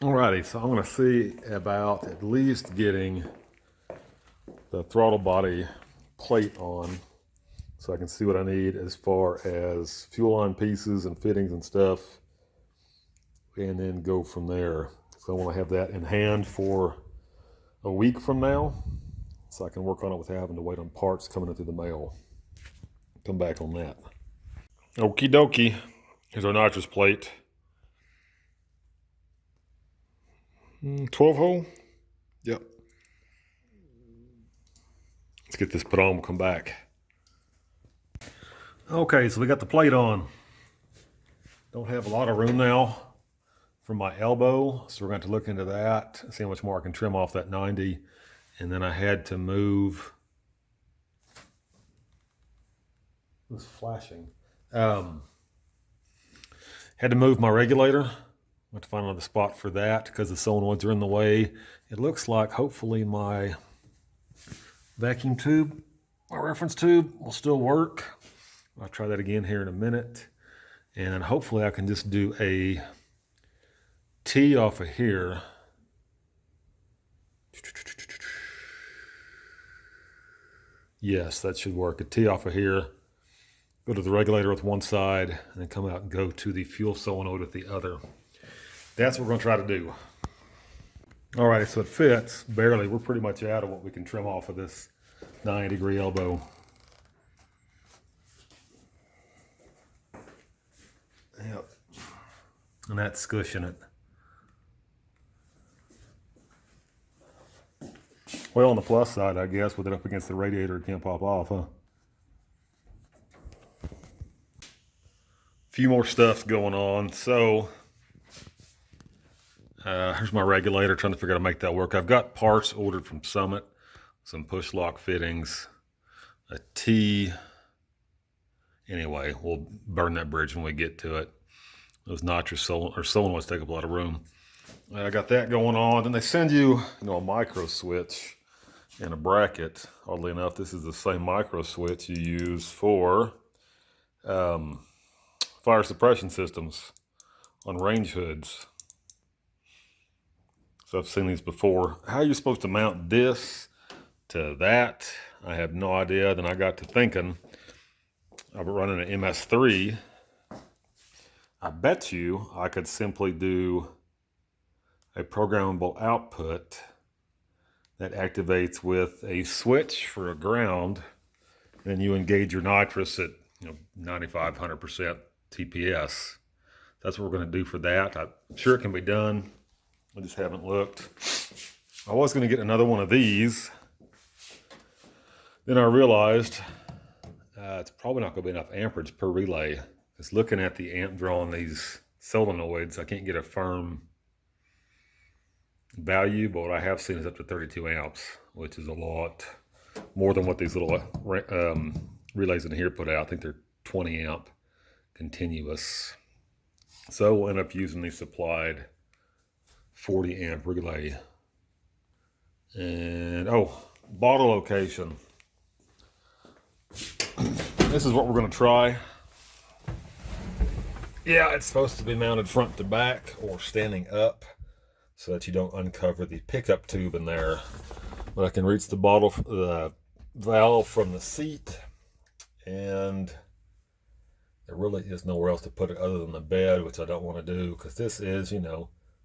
Alrighty, so I'm going to see about at least getting the throttle body plate on so I can see what I need as far as fuel line pieces and fittings and stuff, and then go from there. So I want to have that in hand for a week from now so I can work on it without having to wait on parts coming in through the mail. Come back on that. Okie dokie. Here's our nitrous plate. 12 hole? Yep. Let's get this put on, we'll come back. Okay, so we got the plate on. Don't have a lot of room now for my elbow, so we're going to look into that, see how much more I can trim off that 90. And then I had to move, it was flashing. Had to move my regulator. I have to find another spot for that because the solenoids are in the way. It looks like hopefully my vacuum tube, my reference tube, will still work. I'll try that again here in a minute. And then hopefully I can just do a T off of here. Yes, that should work. A T off of here. Go to the regulator with one side and then come out and go to the fuel solenoid with the other. That's what we're going to try to do. All right, so it fits barely. We're pretty much out of what we can trim off of this 90-degree elbow. Yep. And that's squishing it. Well, on the plus side, I guess, with it up against the radiator, it can't pop off, huh? Few more stuff going on. So here's my regulator, trying to figure out how to make that work. I've got parts ordered from Summit, some push lock fittings, a T. Anyway, we'll burn that bridge when we get to it. Those nitrous solenoids take up a lot of room. I got that going on. Then they send you, a micro switch and a bracket. Oddly enough, this is the same micro switch you use for fire suppression systems on range hoods. So I've seen these before. How you're supposed to mount this to that, I have no idea. Then I got to thinking, I've been running an MS3. I bet you I could simply do a programmable output that activates with a switch for a ground. Then you engage your nitrous at 95, 100% TPS. That's what we're going to do for that. I'm sure it can be done. I just haven't looked. I was going to get another one of these. Then I realized it's probably not going to be enough amperage per relay. Just looking at the amp draw on these solenoids, I can't get a firm value, but what I have seen is up to 32 amps, which is a lot more than what these little relays in here put out. I think they're 20 amp continuous. So we'll end up using the supplied 40 amp relay. And bottle location. This is what we're going to try. Yeah, it's supposed to be mounted front to back or standing up so that you don't uncover the pickup tube in there. But I can reach the valve from the seat, and there really is nowhere else to put it other than the bed, which I don't want to do because this is,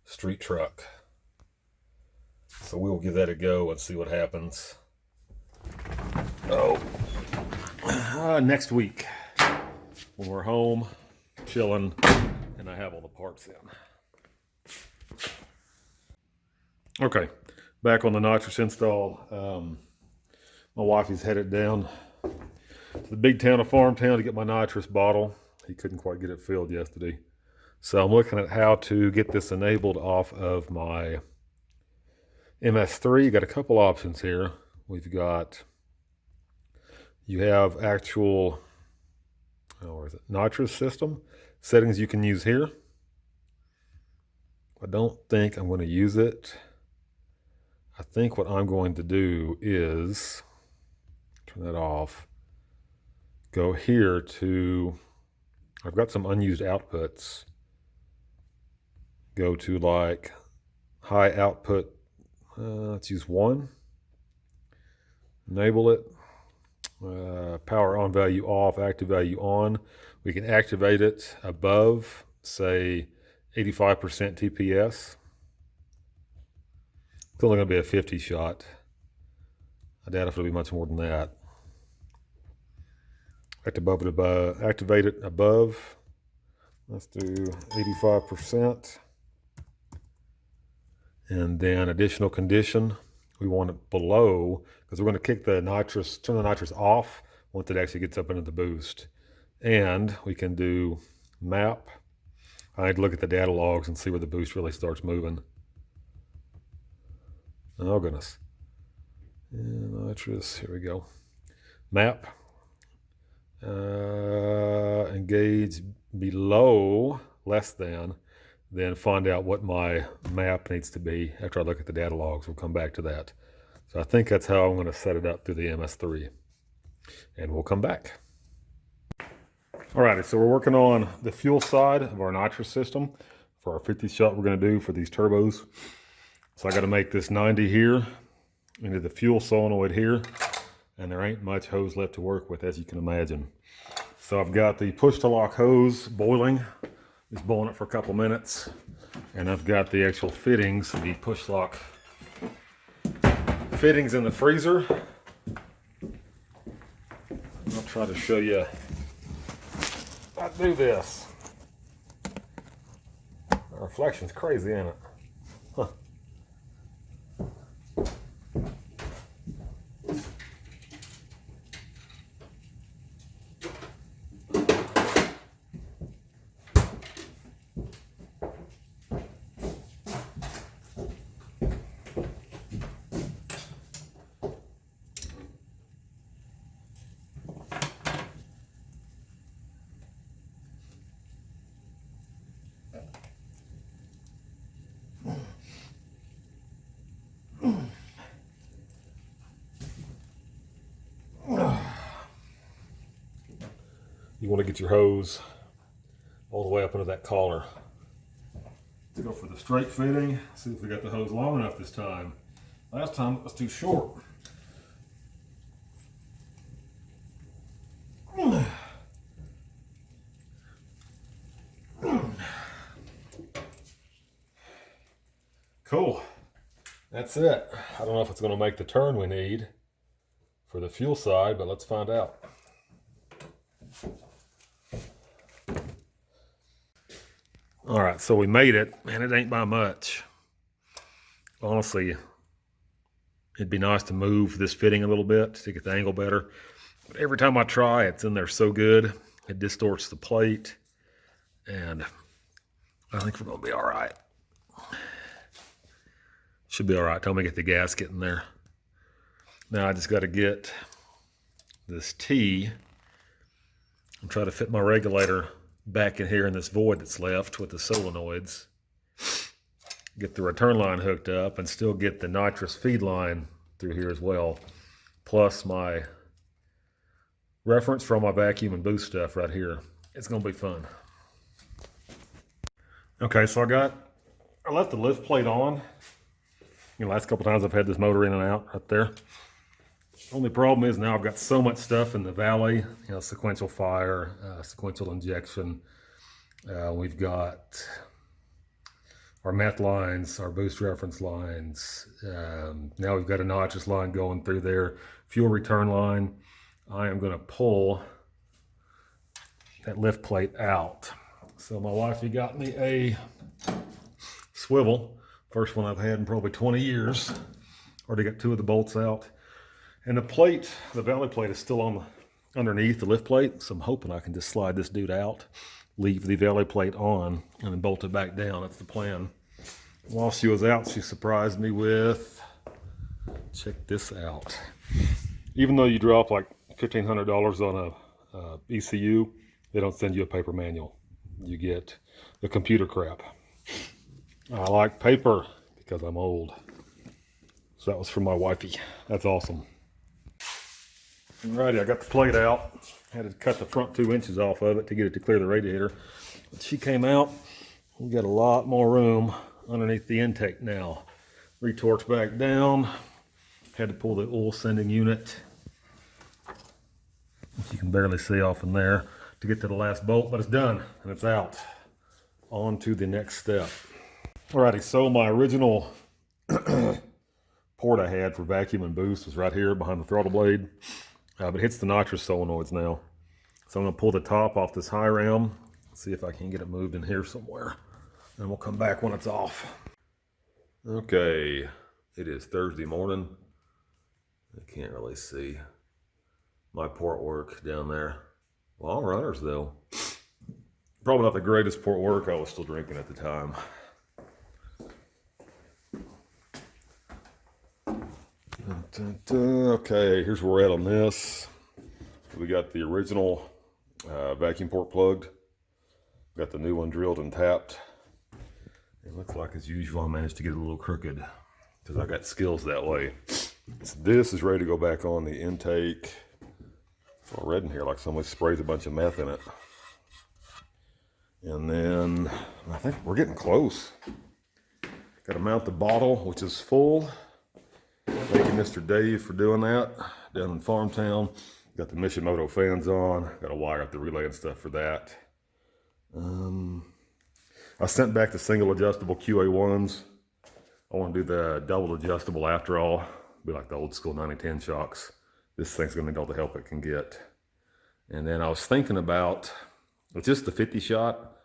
street truck. So we'll give that a go and see what happens. Next week when we're home, chilling, and I have all the parts in. Okay, back on the nitrous install. My wife is headed down to the big town of Farmtown to get my nitrous bottle. He couldn't quite get it filled yesterday. So I'm looking at how to get this enabled off of my MS3. Got a couple options here. You have actual, nitrous system settings you can use here. I don't think I'm going to use it. I think what I'm going to do is turn that off. Go here to, I've got some unused outputs. Go to high output. Let's use 1. Enable it. Power on value off, active value on. We can activate it above, say, 85% TPS. It's only going to be a 50 shot. I doubt if it'll be much more than that. Activate it above. Let's do 85%. And then additional condition, we want it below, because we're going to kick the nitrous, turn the nitrous off once it actually gets up into the boost. And we can do map. I need to look at the data logs and see where the boost really starts moving. Oh goodness. And nitrous, here we go. Map. Engage below, less than, then find out what my map needs to be after I look at the data logs. We'll come back to that. So I think that's how I'm going to set it up through the MS3. And we'll come back. Alrighty, so we're working on the fuel side of our nitrous system for our 50 shot we're going to do for these turbos. So I got to make this 90 here into the fuel solenoid here. And there ain't much hose left to work with, as you can imagine. So I've got the push-to-lock hose boiling. Just boiling it for a couple minutes. And I've got the actual fittings, the push-lock fittings in the freezer. I'll try to show you how to do this. The reflection's crazy, ain't it? Huh. You want to get your hose all the way up into that collar. To go for the straight fitting, see if we got the hose long enough this time. Last time it was too short. Cool. That's it. I don't know if it's going to make the turn we need for the fuel side, but let's find out. All right, so we made it, and it ain't by much. Honestly, it'd be nice to move this fitting a little bit to get the angle better. But every time I try, it's in there so good. It distorts the plate, and I think we're gonna be all right. Should be all right. Tell me to get the gasket in there. Now I just got to get this T and try to fit my regulator back in here in this void that's left with the solenoids. Get the return line hooked up and still get the nitrous feed line through here as well. Plus my reference for all my vacuum and boost stuff right here. It's gonna be fun. Okay, so I left the lift plate on. The last couple times I've had this motor in and out right there. Only problem is now I've got so much stuff in the valley, sequential fire, sequential injection. We've got our meth lines, our boost reference lines. Now we've got a nitrous line going through there, fuel return line. I am gonna pull that lift plate out. So my wifey got me a swivel. First one I've had in probably 20 years. Already got 2 of the bolts out. And the plate, the valley plate is still on underneath the lift plate. So I'm hoping I can just slide this dude out, leave the valley plate on, and then bolt it back down. That's the plan. While she was out, she surprised me with, check this out. Even though you drop like $1,500 on a ECU, they don't send you a paper manual. You get the computer crap. I like paper because I'm old. So that was from my wifey. That's awesome. Alrighty, I got the plate out. Had to cut the front 2 inches off of it to get it to clear the radiator. But she came out. We got a lot more room underneath the intake now. Retorch back down. Had to pull the oil sending unit, which you can barely see off in there, to get to the last bolt, but it's done and it's out. On to the next step. Alrighty, so my original port I had for vacuum and boost was right here behind the throttle blade, but it hits the nitrous solenoids now. So I'm gonna pull the top off this high ram, see if I can get it moved in here somewhere, and we'll come back when it's off. Okay, it is Thursday morning. I can't really see my port work down there. Long runners though. Probably not the greatest port work. I was still drinking at the time. Okay, here's where we're at on this. We got the original vacuum port plugged. Got the new one drilled and tapped. It looks like as usual I managed to get it a little crooked because I got skills that way. So this is ready to go back on the intake. It's all red in here like somebody sprays a bunch of meth in it. And then I think we're getting close. Got to mount the bottle, which is full. Thank you, Mr. Dave, for doing that down in Farmtown. Got the Mishimoto fans on. Got to wire up the relay and stuff for that. I sent back the single adjustable QA1s. I want to do the double adjustable after all. Be like the old school 90-10 shocks. This thing's going to need all the help it can get. And then I was thinking about, it's just the 50 shot.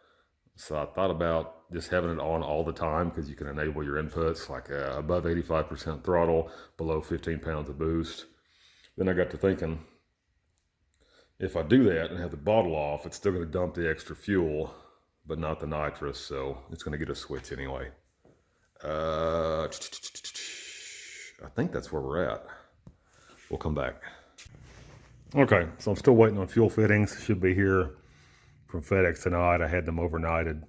So I thought about just having it on all the time because you can enable your inputs like above 85% throttle, below 15 pounds of boost. Then I got to thinking, if I do that and have the bottle off, it's still going to dump the extra fuel, but not the nitrous, so it's going to get a switch anyway. I think that's where we're at. We'll come back. Okay, so I'm still waiting on fuel fittings. Should be here from FedEx tonight. I had them overnighted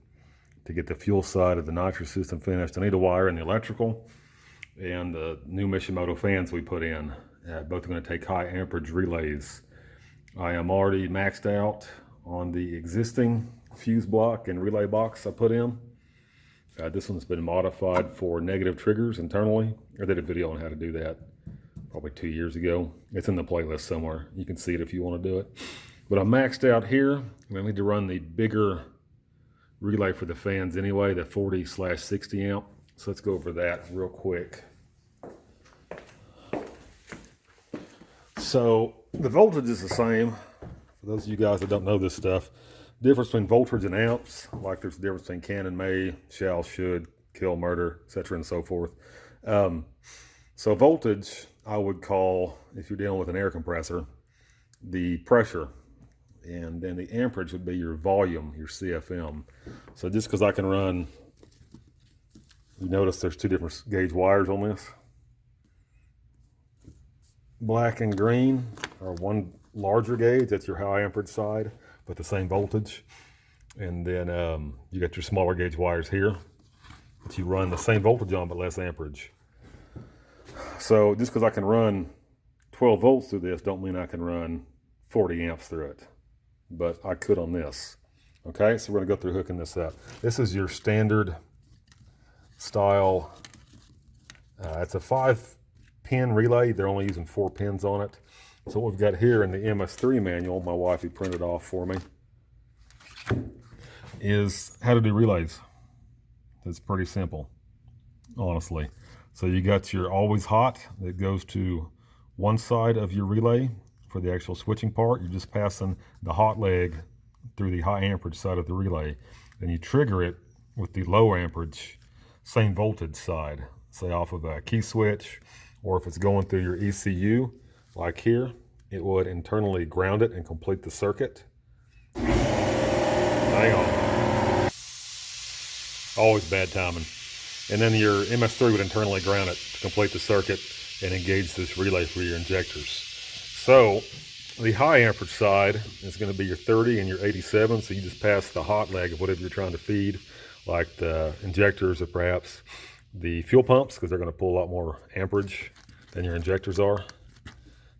to get the fuel side of the nitrous system finished. I need to wire in the electrical and the new Mishimoto fans we put in. Both are going to take high amperage relays. I am already maxed out on the existing fuse block and relay box I put in. This one's been modified for negative triggers internally. I did a video on how to do that probably 2 years ago. It's in the playlist somewhere. You can see it if you want to do it. But I'm maxed out here, and I need to run the bigger relay for the fans anyway, the 40/60 amp. So let's go over that real quick. So the voltage is the same. For those of you guys that don't know this stuff, difference between voltage and amps, like there's a difference between can and may, shall, should, kill, murder, etc. and so forth. So voltage, I would call, if you're dealing with an air compressor, the pressure. And then the amperage would be your volume, your CFM. So just because I can run, you notice there's two different gauge wires on this. Black and green are one larger gauge, that's your high amperage side, but the same voltage. And then you got your smaller gauge wires here, that you run the same voltage on, but less amperage. So just because I can run 12 volts through this, don't mean I can run 40 amps through it. But I could on this. Okay, so we're gonna go through hooking this up. This is your standard style. It's a 5-pin relay. They're only using 4 pins on it. So what we've got here in the MS3 manual, my wife printed off for me, is how to do relays. It's pretty simple, honestly. So you got your always hot that goes to one side of your relay. For the actual switching part, you're just passing the hot leg through the high amperage side of the relay. Then you trigger it with the low amperage, same voltage side, say off of a key switch, or if it's going through your ECU, like here, it would internally ground it and complete the circuit. Hang on. Always bad timing. And then your MS3 would internally ground it to complete the circuit and engage this relay for your injectors. So the high amperage side is going to be your 30 and your 87. So you just pass the hot leg of whatever you're trying to feed, like the injectors or perhaps the fuel pumps, because they're going to pull a lot more amperage than your injectors are.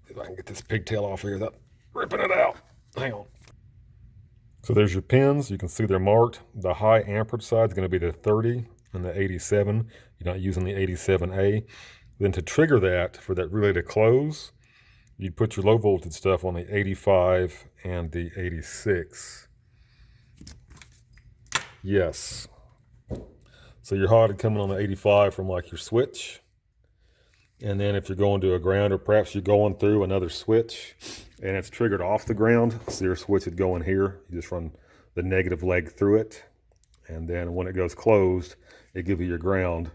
See if I can get this pigtail off here without ripping it out. Hang on. So there's your pins. You can see they're marked. The high amperage side is going to be the 30. and the 87. You're not using the 87A. Then to trigger that, for that relay to close, you put your low voltage stuff on the 85 and the 86. Yes. So your hot would come in on the 85 from like your switch. And then if you're going to a ground, or perhaps you're going through another switch and it's triggered off the ground, so your switch would go in here. You just run the negative leg through it. And then when it goes closed, it gives you your ground,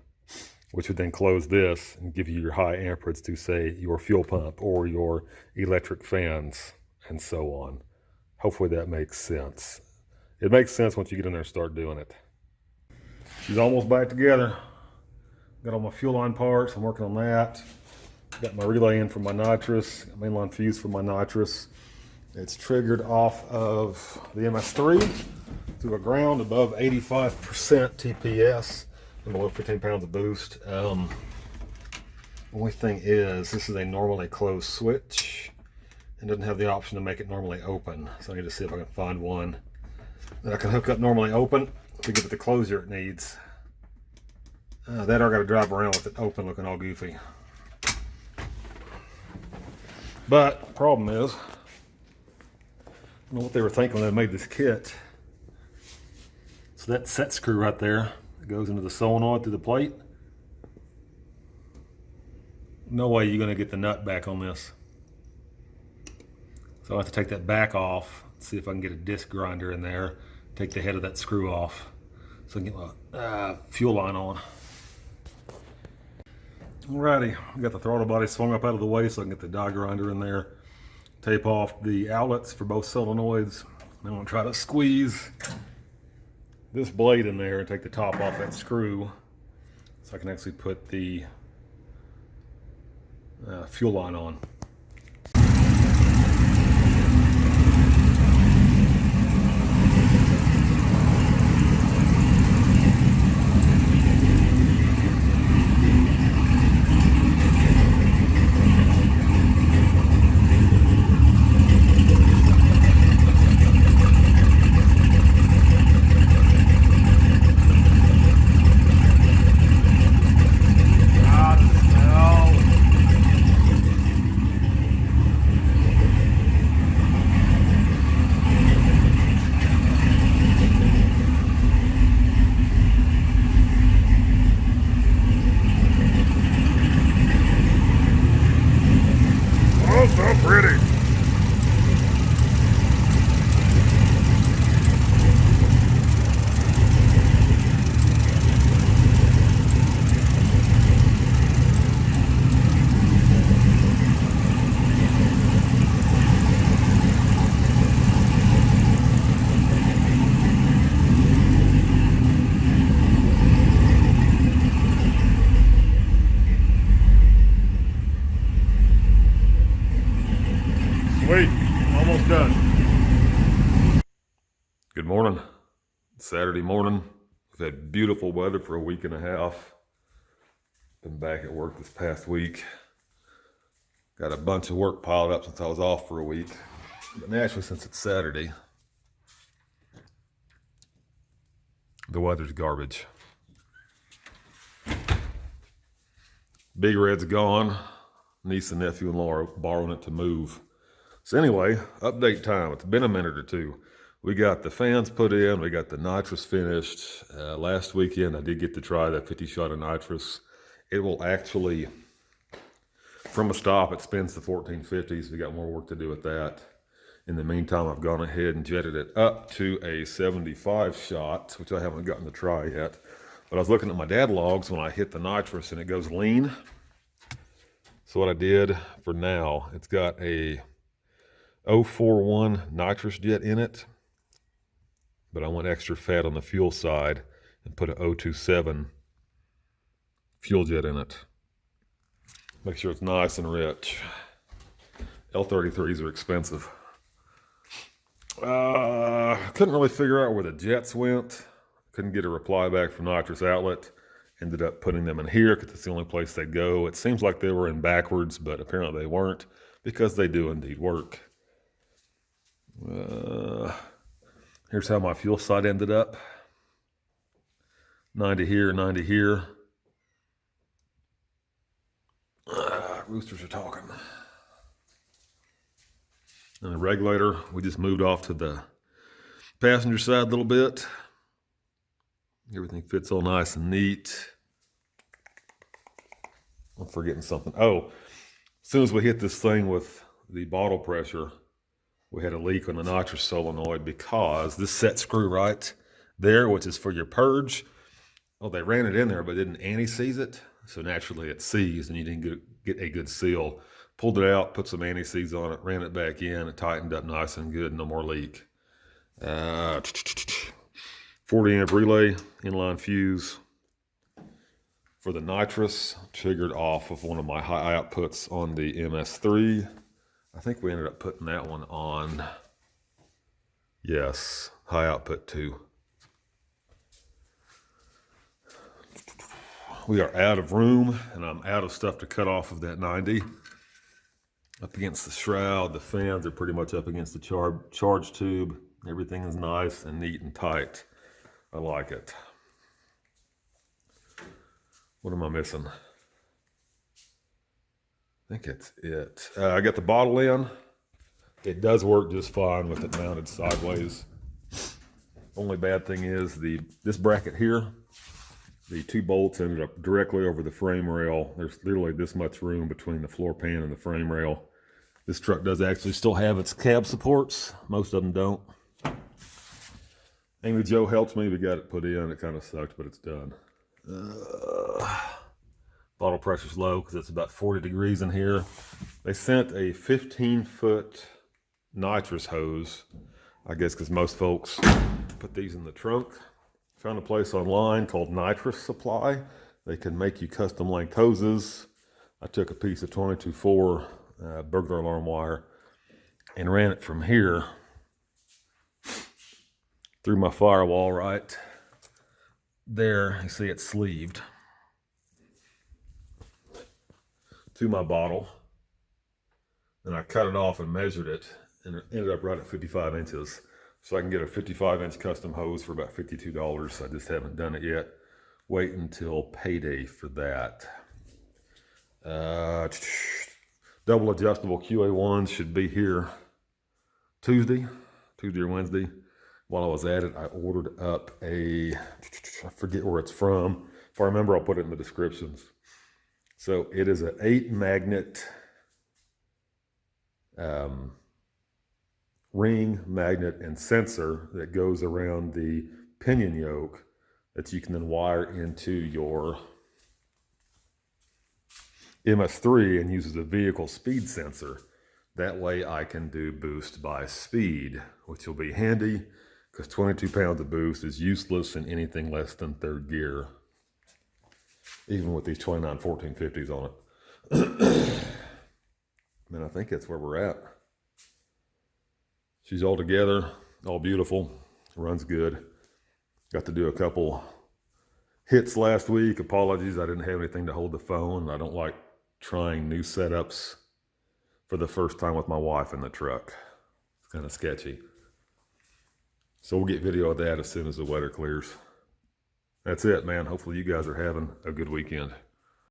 which would then close this and give you your high amperage to, say, your fuel pump or your electric fans and so on. Hopefully that makes sense. It makes sense once you get in there and start doing it. She's almost back together. Got all my fuel line parts. I'm working on that. Got my relay in for my nitrous, mainline fuse for my nitrous. It's triggered off of the MS3 to a ground above 85% TPS and below 15 pounds of boost. Only thing is, this is a normally closed switch and doesn't have the option to make it normally open. So I need to see if I can find one that I can hook up normally open to give it the closure it needs. That I got to drive around with it open looking all goofy. But the problem is, I don't know what they were thinking when they made this kit. So that set screw right there, it goes into the solenoid through the plate. No way you're going to get the nut back on this. So I have to take that back off, see if I can get a disc grinder in there, take the head of that screw off so I can get my fuel line on. Alrighty, I got the throttle body swung up out of the way so I can get the die grinder in there, tape off the outlets for both solenoids. I'm going to try to squeeze this blade in there and take the top off that screw so I can actually put the fuel line on. So pretty. Sweet, almost done. Good morning. Saturday morning. We've had beautiful weather for a week and a half. Been back at work this past week. Got a bunch of work piled up since I was off for a week. But naturally, since it's Saturday, the weather's garbage. Big Red's gone. Niece and nephew-in-law are borrowing it to move. So anyway, update time. It's been a minute or two. We got the fans put in. We got the nitrous finished. Last weekend, I did get to try that 50 shot of nitrous. It will actually, from a stop, it spins the 1450s. We got more work to do with that. In the meantime, I've gone ahead and jetted it up to a 75 shot, which I haven't gotten to try yet. But I was looking at my dad logs when I hit the nitrous and it goes lean. So what I did for now, it's got a 041 nitrous jet in it, but I went extra fat on the fuel side and put a 027 fuel jet in it. Make sure it's nice and rich. L33s are expensive. Couldn't really figure out where the jets went. Couldn't get a reply back from Nitrous Outlet. Ended up putting them in here because it's the only place they go. It seems like they were in backwards, but apparently they weren't, because they do indeed work. Here's how my fuel side ended up. 90 here, 90 here. Roosters are talking. And the regulator, we just moved off to the passenger side a little bit. Everything fits all nice and neat. I'm forgetting something. Oh, as soon as we hit this thing with the bottle pressure, we had a leak on the nitrous solenoid because this set screw right there, which is for your purge, well, they ran it in there but didn't anti-seize it. So naturally it seized and you didn't get a good seal. Pulled it out, put some anti-seize on it, ran it back in, it tightened up nice and good, no more leak. 40 amp relay, inline fuse for the nitrous, triggered off of one of my high outputs on the MS3. I think we ended up putting that one on, yes, high output 2. We are out of room and I'm out of stuff to cut off of that 90. Up against the shroud, the fans are pretty much up against the charge tube. Everything is nice and neat and tight. I like it. What am I missing? I think that's it. I got the bottle in. It does work just fine with it mounted sideways. Only bad thing is this bracket here, the 2 bolts ended up directly over the frame rail. There's literally this much room between the floor pan and the frame rail. This truck does actually still have its cab supports. Most of them don't. Amy Jo helped me. We got it put in. It kind of sucked, but it's done. Bottle pressure's low because it's about 40 degrees in here. They sent a 15-foot nitrous hose, I guess because most folks put these in the trunk. Found a place online called Nitrous Supply. They can make you custom length hoses. I took a piece of 22/4 burglar alarm wire and ran it from here through my firewall right there. You see it's sleeved to my bottle, and I cut it off and measured it, and it ended up right at 55 inches. So I can get a 55-inch custom hose for about $52. I just haven't done it yet. Wait until payday for that. Double adjustable QA1s should be here Tuesday or Wednesday. While I was at it, I ordered up I forget where it's from. If I remember, I'll put it in the descriptions. So it is an 8-magnet ring, magnet, and sensor that goes around the pinion yoke that you can then wire into your MS3 and uses a vehicle speed sensor. That way I can do boost by speed, which will be handy because 22 pounds of boost is useless in anything less than 3rd gear, even with these 29 1450s on it. And I think that's where we're at. She's all together, all beautiful, runs good. Got to do a couple hits last week. Apologies, I didn't have anything to hold the phone. I don't like trying new setups for the first time with my wife in the truck. It's kind of sketchy. So we'll get video of that as soon as the weather clears. That's it, man. Hopefully you guys are having a good weekend.